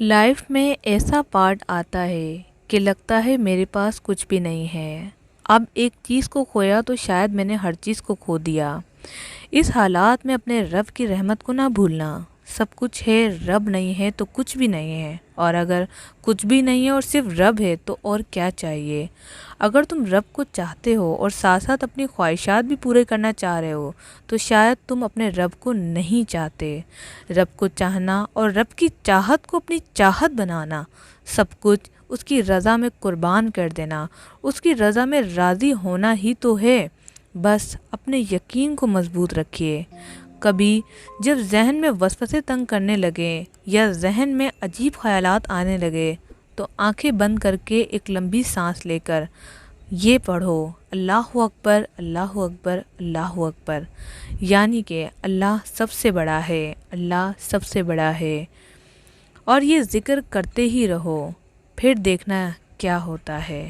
Life में ऐसा part आता है कि लगता है मेरे पास कुछ भी नहीं है। अब एक चीज़ को खोया तो शायद मैंने हर चीज़ को खो दिया। इस हालात में अपने रब की रहमत को ना भूलना। सब कुछ है, रब नहीं है तो कुछ भी नहीं है, और अगर कुछ भी नहीं है और सिर्फ रब है तो और क्या चाहिए। अगर तुम रब को चाहते हो और साथ साथ अपनी ख्वाहिशात भी पूरे करना चाह रहे हो तो शायद तुम अपने रब को नहीं चाहते। रब को चाहना और रब की चाहत को अपनी चाहत बनाना, सब कुछ उसकी रज़ा में कुर्बान कर देना, उसकी रज़ा में राज़ी होना ही तो है। बस अपने यकीन को मजबूत रखिए। कभी जब जहन में वसवसे तंग करने लगे या जहन में अजीब ख्यालात आने लगे तो आंखें बंद करके एक लंबी सांस लेकर ये पढ़ो, अल्लाह अकबर, अल्लाह अकबर, अल्लाह अकबर। यानी कि अल्लाह सबसे बड़ा है, अल्लाह सबसे बड़ा है। और ये ज़िक्र करते ही रहो, फिर देखना क्या होता है।